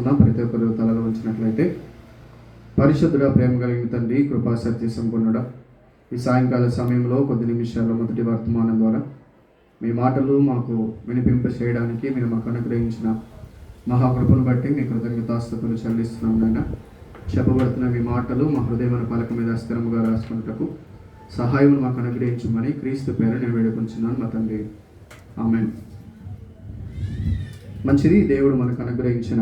చేసుకుందాం. ప్రతి ఒక్కరు తలలో ఉంచినట్లయితే. పరిశుద్ధుడ, ప్రేమ కలిగిన తండ్రి, కృపా సత్య సంపన్నుడ, ఈ సాయంకాల సమయంలో కొద్ది నిమిషాల మొదటి వర్తమానం ద్వారా మీ మాటలు మాకు వినిపింప చేయడానికి మీరు మాకు అనుగ్రహించిన మహాకృపను బట్టి మీ కృతజ్ఞతాస్తుతులు చెల్లిస్తున్నాం. నాయన, చెప్పబడుతున్న మీ మాటలు మా హృదయమైన పలక మీద స్థిరముగా రాసుకున్నటకు సహాయం మాకు అనుగ్రహించమని క్రీస్తు పేరు నేను వేడుకుంటున్నాను మా తండ్రి. ఆమేన్. మంచిది. దేవుడు మనకు అనుగ్రహించిన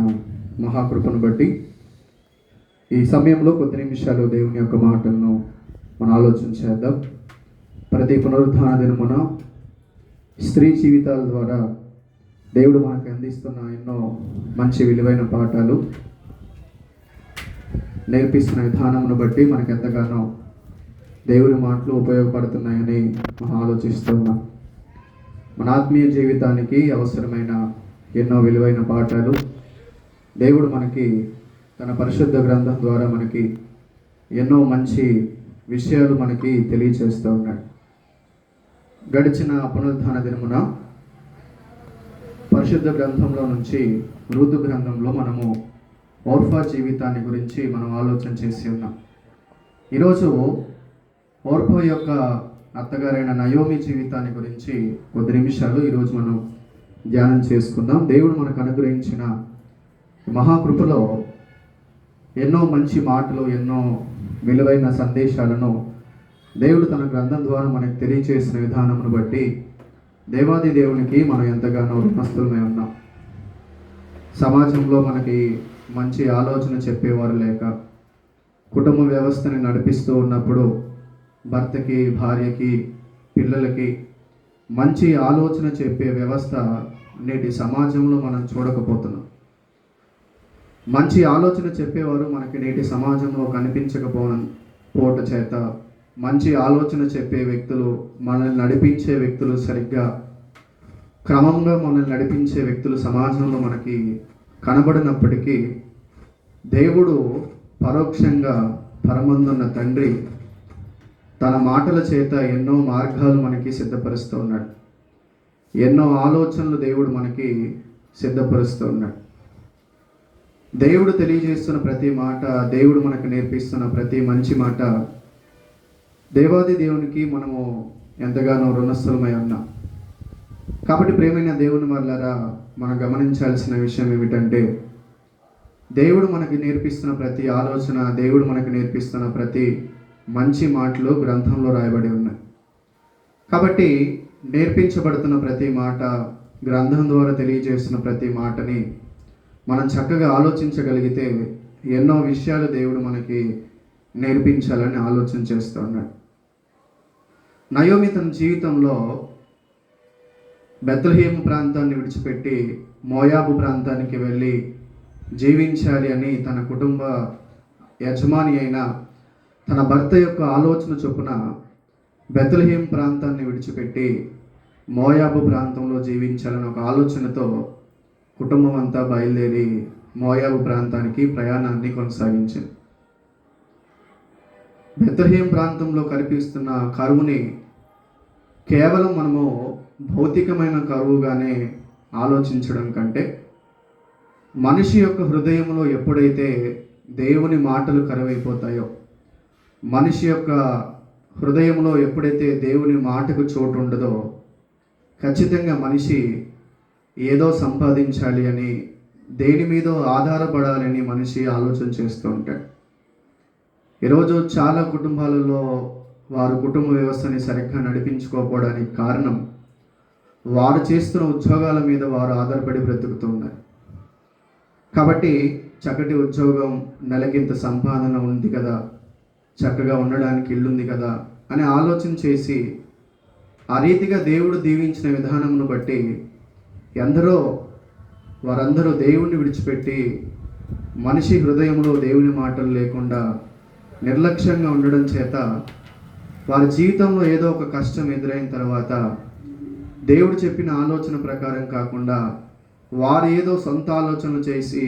మహాకృపను బట్టి ఈ సమయంలో కొద్ది నిమిషాలు దేవుని యొక్క మాటలను మనం ఆలోచన చేద్దాం. ప్రతి పునరుద్ధాన దినమున స్త్రీ జీవితాల ద్వారా దేవుడు మనకు అందిస్తున్న ఎన్నో మంచి విలువైన పాఠాలు నేర్పిస్తున్న విధానమును బట్టి మనకు ఎంతగానో దేవుని మాటలు ఉపయోగపడుతున్నాయని మనం ఆలోచిస్తున్నాం. మన ఆత్మీయ జీవితానికి అవసరమైన ఎన్నో విలువైన పాఠాలు దేవుడు మనకి తన పరిశుద్ధ గ్రంథం ద్వారా మనకి ఎన్నో మంచి విషయాలు మనకి తెలియచేస్తూ ఉన్నాడు. గడిచిన పునరుద్ధాన దినమున పరిశుద్ధ గ్రంథంలో నుంచి ఋతు గ్రంథంలో మనము ఓర్ఫా జీవితాన్ని గురించి మనం ఆలోచన చేసి ఉన్నాం. ఈరోజు ఓర్ఫా యొక్క అత్తగారైన నయోమి జీవితాన్ని గురించి కొద్ది నిమిషాలు ఈరోజు మనం ధ్యానం చేసుకుందాం. దేవుడు మనకు అనుగ్రహించిన మహాకృపలో ఎన్నో మంచి మాటలు, ఎన్నో విలువైన సందేశాలను దేవుడు తన గ్రంథం ద్వారా మనకు తెలియచేసిన విధానమును బట్టి దేవాది దేవునికి మనం ఎంతగానో రుణస్థులమై ఉన్నాం. సమాజంలో మనకి మంచి ఆలోచన చెప్పేవారు లేక, కుటుంబ వ్యవస్థని నడిపిస్తూ ఉన్నప్పుడు భర్తకి, భార్యకి, పిల్లలకి మంచి ఆలోచన చెప్పే వ్యవస్థ నేటి సమాజంలో మనం చూడకపోతున్నాం. మంచి ఆలోచన చెప్పేవారు మనకి నేటి సమాజంలో కనిపించకపోవట చేత మంచి ఆలోచన చెప్పే వ్యక్తులు, మనల్ని నడిపించే వ్యక్తులు, సరిగ్గా క్రమంగా మనల్ని నడిపించే వ్యక్తులు సమాజంలో మనకి కనబడినప్పటికీ దేవుడు పరోక్షంగా పరమందున్న తండ్రి తన మాటల చేత ఎన్నో మార్గాలు మనకి సిద్ధపరుస్తూ ఉన్నాడు. ఎన్నో ఆలోచనలు దేవుడు మనకి సిద్ధపరుస్తూ ఉన్నాడు. దేవుడు తెలియజేస్తున్న ప్రతి మాట, దేవుడు మనకు నేర్పిస్తున్న ప్రతి మంచి మాట దేవాది దేవునికి మనము ఎంతగానో రుణస్థలమై ఉన్నాం. కాబట్టి ప్రేమైన దేవుని వల్లరా మనం గమనించాల్సిన విషయం ఏమిటంటే, దేవుడు మనకి నేర్పిస్తున్న ప్రతి ఆలోచన, దేవుడు మనకు నేర్పిస్తున్న ప్రతి మంచి మాటలు గ్రంథంలో రాయబడి ఉన్నాయి. కాబట్టి నేర్పించబడుతున్న ప్రతి మాట, గ్రంథం ద్వారా తెలియజేస్తున్న ప్రతి మాటని మనం చక్కగా ఆలోచించగలిగితే ఎన్నో విషయాలు దేవుడు మనకి నేర్పించాలని ఆలోచన చేస్తూ ఉన్నాడు. నయోమి తన జీవితంలో బెత్లెహేము ప్రాంతాన్ని విడిచిపెట్టి మోయాబు ప్రాంతానికి వెళ్ళి జీవించాలి అని తన కుటుంబ యజమాని అయిన తన భర్త యొక్క ఆలోచన చొప్పున బెత్లెహేము ప్రాంతాన్ని విడిచిపెట్టి మోయాబు ప్రాంతంలో జీవించాలని ఒక ఆలోచనతో కుటుంబం అంతా బయలుదేరి మోయాబు ప్రాంతానికి ప్రయాణాన్ని కొనసాగించింది. బెత్లెహేము ప్రాంతంలో కనిపిస్తున్న కరువుని కేవలం మనము భౌతికమైన కరువుగానే ఆలోచించడం కంటే, మనిషి యొక్క హృదయంలో ఎప్పుడైతే దేవుని మాటలు కరువైపోతాయో, మనిషి యొక్క హృదయంలో ఎప్పుడైతే దేవుని మాటకు చోటు ఉండదో, ఖచ్చితంగా మనిషి ఏదో సంపాదించాలి అని, దేని మీద ఆధారపడాలని మనిషి ఆలోచన చేస్తూ ఉంటాడు. ఈరోజు చాలా కుటుంబాలలో వారు కుటుంబ వ్యవస్థని సరిగ్గా నడిపించుకోకపోవడానికి కారణం వారు చేస్తున్న ఉద్యోగాల మీద వారు ఆధారపడి బ్రతుకుతున్నారు. కాబట్టి చక్కటి ఉద్యోగం, నెలకింత సంపాదన ఉంది కదా, చక్కగా ఉండడానికి ఇల్లుంది కదా అని ఆలోచన చేసి ఆ రీతిగా దేవుడు దీవించిన విధానమును బట్టి వారందరూ దేవుణ్ణి విడిచిపెట్టి మనిషి హృదయంలో దేవుని మాటలు లేకుండా నిర్లక్ష్యంగా ఉండడం చేత వారి జీవితంలో ఏదో ఒక కష్టం ఎదురైన తర్వాత దేవుడు చెప్పిన ఆలోచన ప్రకారం కాకుండా వారు ఏదో సొంత ఆలోచనలు చేసి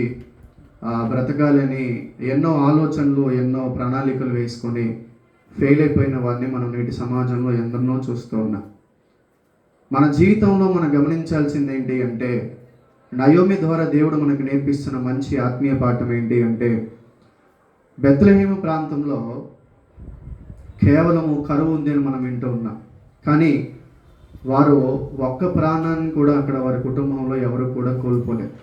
బ్రతకాలని ఎన్నో ఆలోచనలు, ఎన్నో ప్రణాళికలు వేసుకొని ఫెయిల్ అయిపోయిన వారిని మనం నేటి సమాజంలో ఎందరినో చూస్తూ ఉన్నాం. మన జీవితంలో మనం గమనించాల్సింది ఏంటి అంటే, నయోమి ద్వారా దేవుడు మనకు నేర్పిస్తున్న మంచి ఆత్మీయ పాఠం ఏంటి అంటే, బెత్లెహేము ప్రాంతంలో కేవలము కరువు ఉంది అని మనం వింటూ ఉన్నాం. కానీ వారు ఒక్క ప్రాణాన్ని కూడా అక్కడ వారి కుటుంబంలో ఎవరు కూడా కోల్పోలేదు.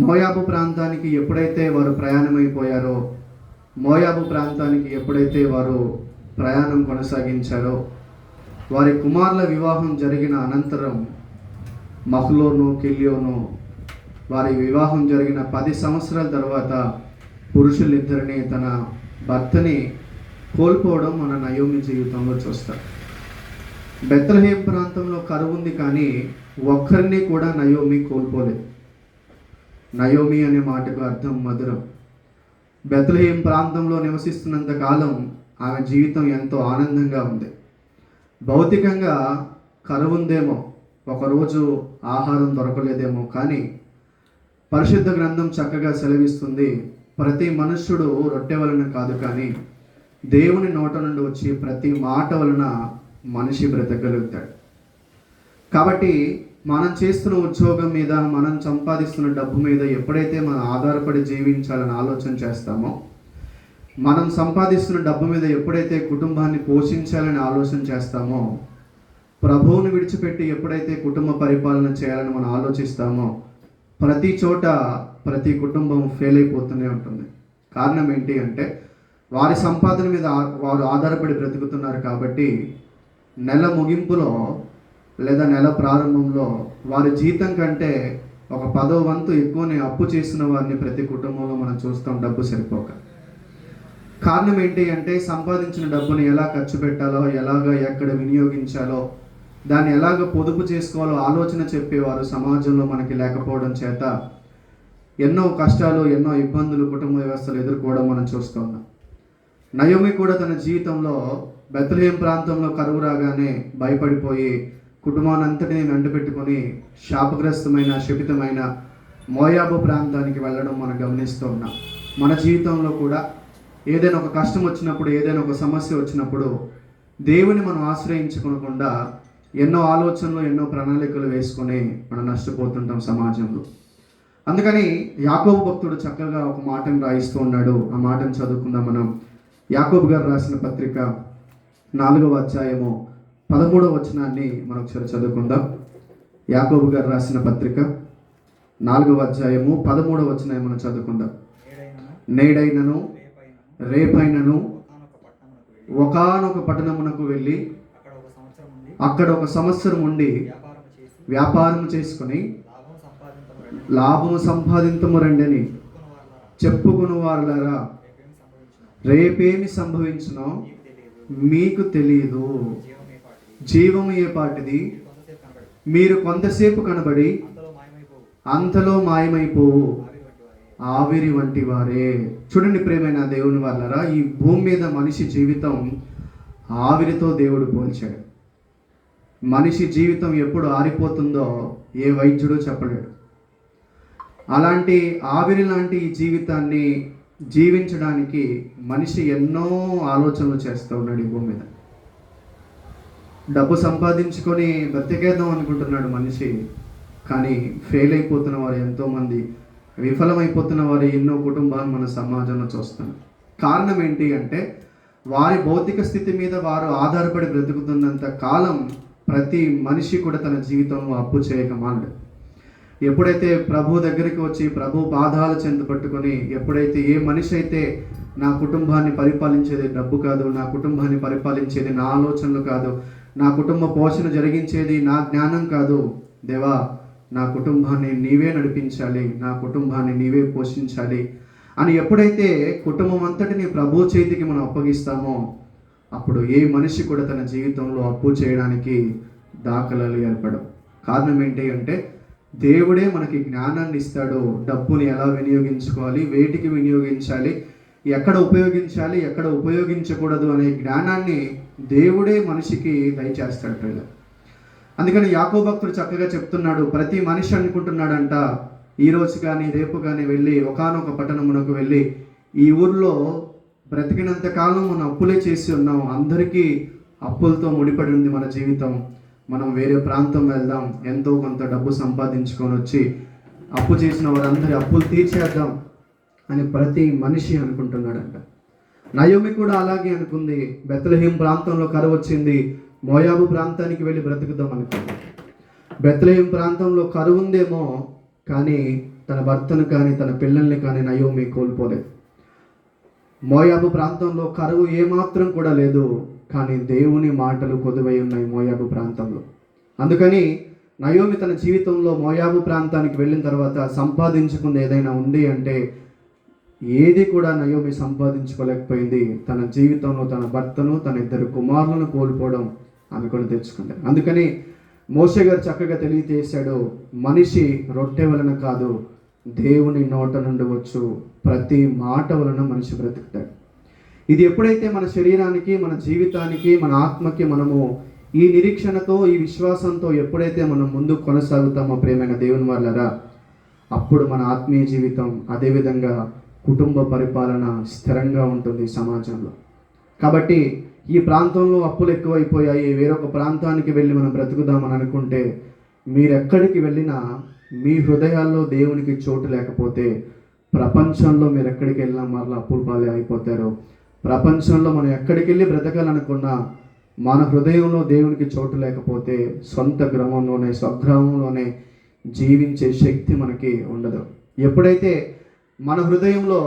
మోయాబు ప్రాంతానికి ఎప్పుడైతే వారు ప్రయాణమైపోయారో, మోయాబు ప్రాంతానికి ఎప్పుడైతే వారు ప్రయాణం కొనసాగించారో, వారి కుమారుల వివాహం జరిగిన అనంతరం మహ్లోను కిల్యోను వారి వివాహం జరిగిన 10 సంవత్సరాల తర్వాత పురుషులిద్దరిని తన భర్తని కోల్పోవడం మన నయోమి జీవితంలో చూస్తాం. బెత్లెహేం ప్రాంతంలో కరువు ఉంది, కానీ ఒక్కరిని కూడా నయోమి కోల్పోలేదు. నయోమి అనే మాటకు అర్థం మధురం. బెత్లెహేం ప్రాంతంలో నివసిస్తున్నంత కాలం ఆమె జీవితం ఎంతో ఆనందంగా ఉంది. భౌతికంగా కరువు ఉందేమో, ఒకరోజు ఆహారం దొరకలేదేమో, కానీ పరిశుద్ధ గ్రంథం చక్కగా సెలవిస్తుంది, ప్రతి మనుష్యుడు రొట్టె వలన కాదు కానీ దేవుని నోట నుండి వచ్చి ప్రతి మాట వలన మనిషి బ్రతకగలుగుతాడు. కాబట్టి మనం చేస్తున్న ఉద్యోగం మీద, మనం సంపాదిస్తున్న డబ్బు మీద ఎప్పుడైతే మనం ఆధారపడి జీవించాలని ఆలోచన చేస్తామో, మనం సంపాదిస్తున్న డబ్బు మీద ఎప్పుడైతే కుటుంబాన్ని పోషించాలని ఆలోచన చేస్తామో, ప్రభువుని విడిచిపెట్టి ఎప్పుడైతే కుటుంబ పరిపాలన చేయాలని మనం ఆలోచిస్తామో, ప్రతి చోట ప్రతి కుటుంబం ఫెయిల్ అయిపోతూనే ఉంటుంది. కారణం ఏంటి అంటే, వారి సంపాదన మీద వారు ఆధారపడి బ్రతుకుతున్నారు. కాబట్టి నెల ముగింపులో లేదా నెల ప్రారంభంలో వారి జీతం కంటే ఒక 10వ వంతు ఎక్కువనే అప్పు చేసిన వారిని ప్రతి కుటుంబంలో మనం చూస్తాం, డబ్బు సరిపోక. కారణం ఏంటి అంటే, సంపాదించిన డబ్బుని ఎలా ఖర్చు పెట్టాలో, ఎక్కడ వినియోగించాలో, దాన్ని ఎలాగ పొదుపు చేసుకోవాలో ఆలోచన చెప్పేవారు సమాజంలో మనకి లేకపోవడం చేత ఎన్నో కష్టాలు, ఎన్నో ఇబ్బందులు, కుటుంబ వ్యవస్థలు ఎదుర్కోవడం మనం చూస్తున్నాం. నయోమి కూడా తన జీవితంలో బెత్లెహేం ప్రాంతంలో కరువు రాగానే భయపడిపోయి కుటుంబాన్ని అంతటినీ వెంటబెట్టుకొని శాపగ్రస్తమైన, శపితమైన మోయాబు ప్రాంతానికి వెళ్ళడం మనం గమనిస్తూ ఉన్నాం. మన జీవితంలో కూడా ఏదైనా ఒక కష్టం వచ్చినప్పుడు, ఏదైనా ఒక సమస్య వచ్చినప్పుడు దేవుని మనం ఆశ్రయించుకోకుండా ఎన్నో ఆలోచనలు, ఎన్నో ప్రణాళికలు వేసుకొని మనం నష్టపోతుంటాం సమాజంలో. అందుకని యాకోబు భక్తుడు చక్కగా ఒక మాటను రాయిస్తూ ఉన్నాడు. ఆ మాటను చదువుకుందాం మనం. యాకోబు గారు రాసిన పత్రిక 4వ అధ్యాయము 13వ వచనాన్ని మనం ఒకసారి చదువుకుందాం. యాకోబు గారు రాసిన పత్రిక 4వ అధ్యాయము 13వ వచనాన్ని మనం చదువుకుందాం. నేడైనను రేపైనను ఒకానొక పట్టణమునకు వెళ్ళి అక్కడ ఒక సంవత్సరం ఉండి వ్యాపారం చేసుకుని లాభము సంపాదించము రండని చెప్పుకుని వారులారా, రేపేమి సంభవించునో మీకు తెలియదు. జీవము ఏ పాటిది, మీరు కొంతసేపు కనబడి అంతలో మాయమైపోవు ఆవిరి వంటి వారే. చూడండి ప్రియమైన దేవుని వాళ్ళరా, ఈ భూమి మీద మనిషి జీవితం ఆవిరితో దేవుడు పోల్చాడు. మనిషి జీవితం ఎప్పుడు ఆరిపోతుందో ఏ వైద్యుడు చెప్పలేడు. అలాంటి ఆవిరి లాంటి ఈ జీవితాన్ని జీవించడానికి మనిషి ఎన్నో ఆలోచనలు చేస్తూ ఉన్నాడు ఈ భూమి మీద. డబ్బు సంపాదించుకొని బ్రతికేద్దాం అనుకుంటున్నాడు మనిషి, కానీ ఫెయిల్ అయిపోతున్న వారు ఎంతోమంది, విఫలమైపోతున్న వారు ఎన్నో కుటుంబాలు మన సమాజంలో చూస్తున్నాం. కారణం ఏంటి అంటే, వారి భౌతిక స్థితి మీద వారు ఆధారపడి బ్రతుకుతున్నంత కాలం ప్రతి మనిషి కూడా తన జీవితంలో అప్పు చేయక మానడు. ఎప్పుడైతే ప్రభు దగ్గరికి వచ్చి ప్రభు పాదాల చెంత పట్టుకొని, ఎప్పుడైతే ఏ మనిషి అయితే నా కుటుంబాన్ని పరిపాలించేది డబ్బు కాదు, నా కుటుంబాన్ని పరిపాలించేది నా ఆలోచనలు కాదు, నా కుటుంబ పోషణ జరిగించేది నా జ్ఞానం కాదు, దేవా నా కుటుంబాన్ని నీవే నడిపించాలి, నా కుటుంబాన్ని నీవే పోషించాలి అని ఎప్పుడైతే కుటుంబం అంతటిని ప్రభు చేతికి మనం అప్పగిస్తామో, అప్పుడు ఏ మనిషి కూడా తన జీవితంలో అప్పు చేయడానికి దాఖలాలు ఏర్పడవు. కారణం ఏంటి అంటే, దేవుడే మనకి జ్ఞానాన్ని ఇస్తాడు. డబ్బుని ఎలా వినియోగించుకోవాలి, వేటికి వినియోగించాలి, ఎక్కడ ఉపయోగించాలి, ఎక్కడ ఉపయోగించకూడదు అనే జ్ఞానాన్ని దేవుడే మనిషికి దయచేస్తాడు. అందుకని యాకోబు భక్తుడు చక్కగా చెప్తున్నాడు, ప్రతి మనిషి అనుకుంటున్నాడంట, ఈ రోజు కానీ రేపు కానీ వెళ్ళి ఒకానొక పట్టణమునకు వెళ్ళి, ఈ ఊర్లో బ్రతికినంత కాలం మనం అప్పులే చేసి ఉన్నాం, అందరికీ అప్పులతో ముడిపడి ఉంది మన జీవితం, మనం వేరే ప్రాంతం వెళ్దాం, ఎంతో కొంత డబ్బు సంపాదించుకొని వచ్చి అప్పు చేసిన వారందరి అప్పులు తీర్చేద్దాం అని ప్రతి మనిషి అనుకుంటున్నాడంట. నయోమి కూడా అలాగే అనుకుంది. బెత్లెహేం ప్రాంతంలో కరువు వచ్చింది, మోయాబు ప్రాంతానికి వెళ్ళి బ్రతుకుదాం అనుకుంది. బెత్లెహేం ప్రాంతంలో కరువు ఉందేమో, కానీ తన భర్తను కానీ తన పిల్లల్ని కానీ నయోమి కోల్పోలేదు. మోయాబు ప్రాంతంలో కరువు ఏమాత్రం కూడా లేదు, కానీ దేవుని మాటలు కొదువై ఉన్నాయి మోయాబు ప్రాంతంలో. అందుకని నయోమి తన జీవితంలో మోయాబు ప్రాంతానికి వెళ్ళిన తర్వాత సంపాదించుకుంది ఏదైనా ఉంది అంటే ఏది కూడా నయోమి సంపాదించుకోలేకపోయింది. తన జీవితంలో తన భర్తను, తన 2 కుమారులను కోల్పోవడం ఆమె కొని తెచ్చుకుంది. అందుకని మోషే గారు చక్కగా తెలియజేశాడు, మనిషి రొట్టె వలన కాదు, దేవుని నోట నుండి వచ్చు ప్రతి మాట వలన మనిషి బ్రతుకుతాడు. ఇది ఎప్పుడైతే మన శరీరానికి, మన జీవితానికి, మన ఆత్మకి మనము ఈ నిరీక్షణతో, ఈ విశ్వాసంతో ఎప్పుడైతే మనం ముందుకు కొనసాగుతామో ప్రియమైన దేవుని వాళ్ళరా, అప్పుడు మన ఆత్మీయ జీవితం, అదేవిధంగా కుటుంబ పరిపాలన స్థిరంగా ఉంటుంది సమాజంలో. కాబట్టి ఈ ప్రాంతంలో అప్పులు ఎక్కువైపోయాయి, వేరొక ప్రాంతానికి వెళ్ళి మనం బ్రతుకుదామని అనుకుంటే, మీరెక్కడికి వెళ్ళినా మీ హృదయాల్లో దేవునికి చోటు లేకపోతే ప్రపంచంలో మీరు ఎక్కడికి వెళ్ళినా మరలా అప్పుల పాలే అయిపోతారు. ప్రపంచంలో మనం ఎక్కడికి వెళ్ళి బ్రతకాలనుకున్నా మన హృదయంలో దేవునికి చోటు లేకపోతే సొంత గ్రామంలోనే, స్వగ్రామంలోనే జీవించే శక్తి మనకి ఉండదు. ఎప్పుడైతే మన హృదయంలో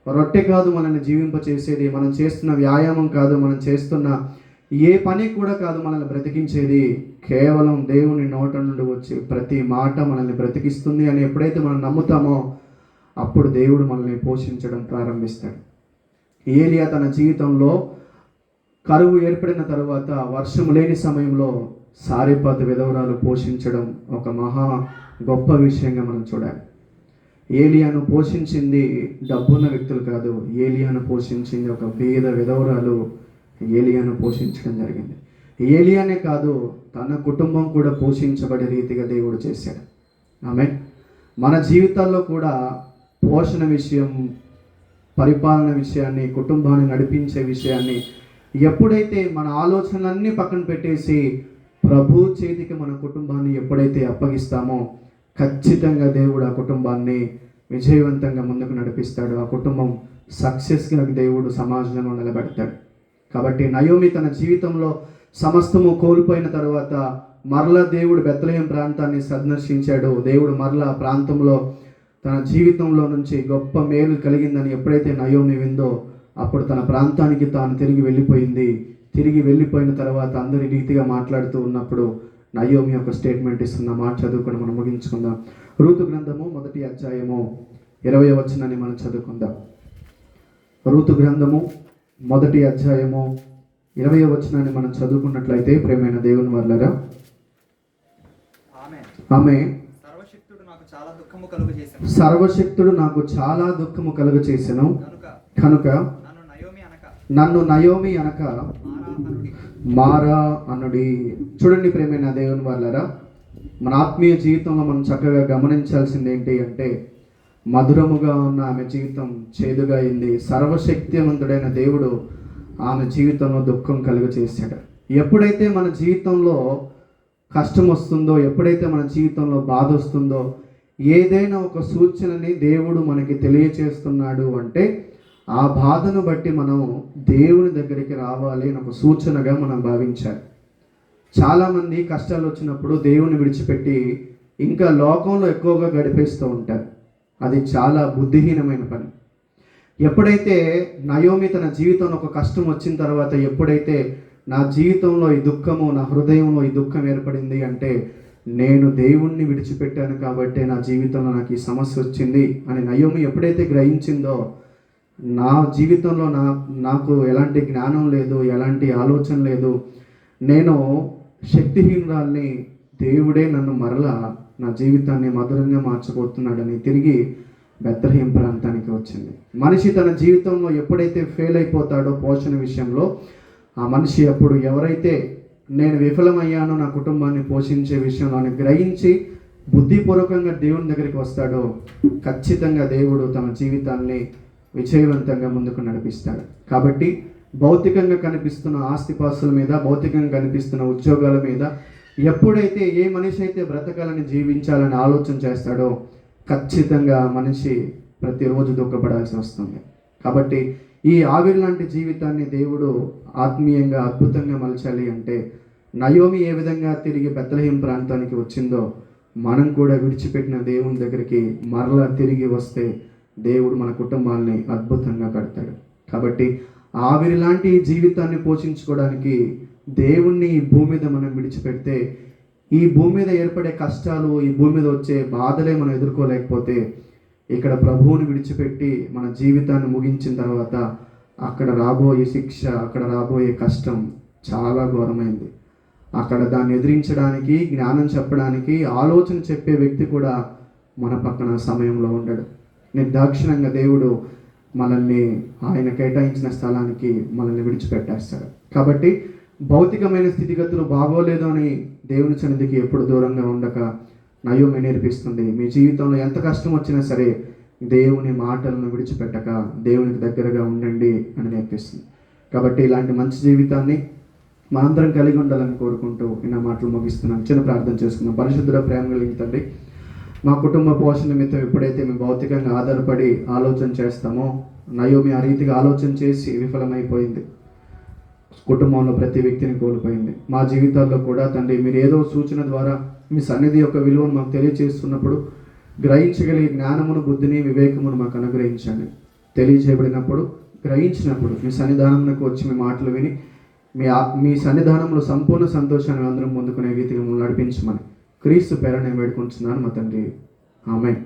రొట్టె కాదు మనల్ని జీవింపచేసేది, మనం చేస్తున్న వ్యాయామం కాదు, మనం చేస్తున్న ఏ పని కూడా కాదు మనల్ని బ్రతికించేది, కేవలం దేవుని నోట నుండి వచ్చి ప్రతి మాట మనల్ని బ్రతికిస్తుంది అని ఎప్పుడైతే మనం నమ్ముతామో అప్పుడు దేవుడు మనల్ని పోషించడం ప్రారంభిస్తాడు. ఏలియా తన జీవితంలో కరువు ఏర్పడిన తరువాత, వర్షం లేని సమయంలో సారెపాతు విధవరాలు పోషించడం ఒక మహా గొప్ప విషయంగా మనం చూడాలి. ఏలియాను పోషించింది డబ్బున్న వ్యక్తులు కాదు, ఏలియాను పోషించింది ఒక పేద విధవరాలు ఏలియాను పోషించడం జరిగింది. ఏలియానే కాదు, తన కుటుంబం కూడా పోషించబడే రీతిగా దేవుడు చేశాడు. ఆమేన్. మన జీవితాల్లో కూడా పోషణ విషయం, పరిపాలన విషయాన్ని, కుటుంబాన్ని నడిపించే విషయాన్ని ఎప్పుడైతే మన ఆలోచనలన్నీ పక్కన పెట్టేసి ప్రభు చేతికి మన కుటుంబాన్ని ఎప్పుడైతే అప్పగిస్తామో ఖచ్చితంగా దేవుడు ఆ కుటుంబాన్ని విజయవంతంగా ముందుకు నడిపిస్తాడు. ఆ కుటుంబం సక్సెస్గా దేవుడు సమాజంలో నిలబెడతాడు. కాబట్టి నయోమి తన జీవితంలో సమస్తము కోల్పోయిన తర్వాత మరలా దేవుడు బెత్లెహేం ప్రాంతాన్ని సందర్శించాడు. దేవుడు మరలా ప్రాంతంలో తన జీవితంలో నుంచి గొప్ప మేలు కలిగిందని ఎప్పుడైతే నయోమి విందో అప్పుడు తన ప్రాంతానికి తాను తిరిగి వెళ్ళిపోయింది. తిరిగి వెళ్ళిపోయిన తర్వాత అందరి రీతిగా మాట్లాడుతూ ఉన్నప్పుడు నయోమి ఒక స్టేట్మెంట్ ఇస్తున్న మాట చదువుకొని మనం ముగించుకుందాం. రూతు గ్రంథము 1వ అధ్యాయము 20వ వచనాన్ని మనం చదువుకుందాం. రూతు గ్రంథము 1వ అధ్యాయము 20వ వచనాన్ని మనం చదువుకున్నట్లయితే ప్రియమైన దేవుని వర్లరా, ఆమె సర్వశక్తుడు నాకు చాలా దుఃఖము కలుగు చేసెను కనుక నన్ను నయోమి అనక మారా అనుడి. చూడండి ప్రియమైన దేవుని వాళ్ళరా, మన ఆత్మీయ జీవితంలో మనం చక్కగా గమనించాల్సింది ఏంటి అంటే, మధురముగా ఉన్న ఆమె జీవితం చేదుగా అయింది. సర్వశక్తివంతుడైన దేవుడు ఆమె జీవితంలో దుఃఖం కలుగ చేశాడు. ఎప్పుడైతే మన జీవితంలో కష్టం వస్తుందో, ఎప్పుడైతే మన జీవితంలో బాధ వస్తుందో, ఏదైనా ఒక సూచనని దేవుడు మనకి తెలియచేస్తున్నాడు అంటే ఆ బాధను బట్టి మనం దేవుని దగ్గరికి రావాలి అని ఒక సూచనగా మనం భావించాలి. చాలామంది కష్టాలు వచ్చినప్పుడు దేవుని విడిచిపెట్టి ఇంకా లోకంలో ఎక్కువగా గడిపేస్తూ ఉంటారు. అది చాలా బుద్ధిహీనమైన పని. ఎప్పుడైతే నయోమి తన జీవితంలో ఒక కష్టం వచ్చిన తర్వాత ఎప్పుడైతే నా జీవితంలో ఈ దుఃఖము, నా హృదయంలో ఈ దుఃఖం ఏర్పడింది అంటే నేను దేవుణ్ణి విడిచిపెట్టాను కాబట్టి నా జీవితంలో నాకు ఈ సమస్య వచ్చింది అని నయోమి ఎప్పుడైతే గ్రహించిందో, నా జీవితంలో నాకు ఎలాంటి జ్ఞానం లేదు, ఎలాంటి ఆలోచన లేదు, నేను శక్తిహీనురాల్ని, దేవుడే నన్ను మరలా నా జీవితాన్ని మధురంగా మార్చబోతున్నాడని తిరిగి బెత్లెహేం ప్రాంతానికి వచ్చింది. మనిషి తన జీవితంలో ఎప్పుడైతే ఫెయిల్ అయిపోతాడో పోషణ విషయంలో, ఆ మనిషి అప్పుడు ఎవరైతే నేను విఫలమయ్యానో నా కుటుంబాన్ని పోషించే విషయంలో అని గ్రహించి బుద్ధిపూర్వకంగా దేవుని దగ్గరికి వస్తాడో ఖచ్చితంగా దేవుడు తన జీవితాన్ని విజయవంతంగా ముందుకు నడిపిస్తాడు. కాబట్టి భౌతికంగా కనిపిస్తున్న ఆస్తిపాస్తుల మీద, భౌతికంగా కనిపిస్తున్న ఉద్యోగాల మీద ఎప్పుడైతే ఏ మనిషి అయితే బ్రతకాలని జీవించాలని ఆలోచన చేస్తాడో ఖచ్చితంగా మనిషి ప్రతిరోజు దుఃఖపడాల్సి వస్తుంది. కాబట్టి ఈ ఆవిరి లాంటి జీవితాన్ని దేవుడు ఆత్మీయంగా అద్భుతంగా మలచాలి అంటే నయోమి ఏ విధంగా తిరిగి బెత్లెహేం ప్రాంతానికి వచ్చిందో మనం కూడా విడిచిపెట్టిన దేవుని దగ్గరికి మరలా తిరిగి వస్తే దేవుడు మన కుటుంబాలని అద్భుతంగా కడతాడు. కాబట్టి ఆవిరి లాంటి జీవితాన్ని పోషించుకోవడానికి దేవుణ్ణి ఈ భూమి మీద మనం విడిచిపెడితే ఈ భూమి మీద ఏర్పడే కష్టాలు, ఈ భూమి మీద వచ్చే బాధలే మనం ఎదుర్కోలేకపోతే ఇక్కడ ప్రభువుని విడిచిపెట్టి మన జీవితాన్ని ముగించిన తర్వాత అక్కడ రాబోయే శిక్ష, అక్కడ రాబోయే కష్టం చాలా ఘోరమైంది. అక్కడ దాన్ని ఎదిరించడానికి, జ్ఞానం చెప్పడానికి, ఆలోచన చెప్పే వ్యక్తి కూడా మన పక్కన సమయంలో ఉండడు. నిర్దాక్షిణంగా దేవుడు మనల్ని ఆయన కేటాయించిన స్థలానికి మనల్ని విడిచిపెట్టేస్తాడు. కాబట్టి భౌతికమైన స్థితిగతులు బాగోలేదు అని దేవుని సన్నిధికి ఎప్పుడు దూరంగా ఉండక నయోమి నేర్పిస్తుంది. మీ జీవితంలో ఎంత కష్టం వచ్చినా సరే దేవుని మాటలను విడిచిపెట్టక దేవునికి దగ్గరగా ఉండండి అని నేర్పిస్తుంది. కాబట్టి ఇలాంటి మంచి జీవితాన్ని మనందరం కలిగి ఉండాలని కోరుకుంటూ నా మాటలు ముగిస్తున్నాను. చిన్న ప్రార్థన చేసుకున్నాం. పరిశుద్ధుడ, ప్రేమ కలిగిన తండ్రి, మా కుటుంబ పోషణ నిమిత్తం ఎప్పుడైతే మేము భౌతికంగా ఆధారపడి ఆలోచన చేస్తామో నయోమి ఆ రీతిగా ఆలోచన చేసి విఫలమైపోయింది. కుటుంబంలో ప్రతి వ్యక్తిని కోల్పోయింది. మా జీవితాల్లో కూడా తండ్రి మీరు ఏదో సూచన ద్వారా మీ సన్నిధి యొక్క విలువను మాకు తెలియజేస్తున్నప్పుడు గ్రహించగలిగే జ్ఞానమును, బుద్ధిని, వివేకమును మాకు అనుగ్రహించండి. తెలియజేయబడినప్పుడు, గ్రహించినప్పుడు మీ సన్నిధానంలోకి వచ్చి మీ మాటలు విని మీ సన్నిధానంలో సంపూర్ణ సంతోషాన్ని అందరం పొందుకునే రీతిగా నడిపించమని క్రీస్తు పేర నేను వేడుకుంటున్నాను మా తండ్రి. ఆమేన్.